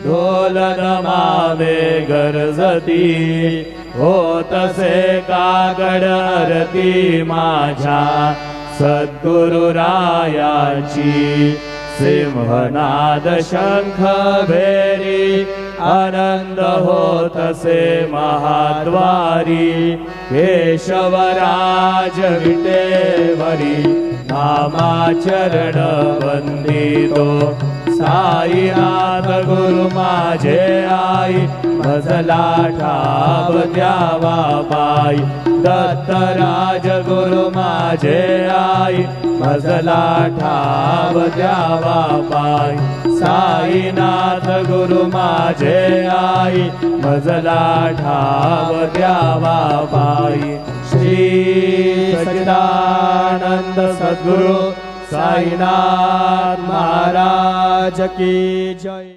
ढोल दमावे गरजती होतसे काकड आरती माझ्या सद्गुरुरायाची सिंहनाद शंख भेरी आनंद होतसे महाद्वारी केशवराज विटेवरी नामाचरण वंदितो साईनाथ गुरु माझे आई मजला ठाव द्यावा पायी दत्तराज गुरु माझे आई मजला ठाव द्यावा पायी साईनाथ गुरु माझे आई मजला ठाव द्यावा पायी श्री सच्चिदानंद सद्गुरु साईनाथ महाराज की जय।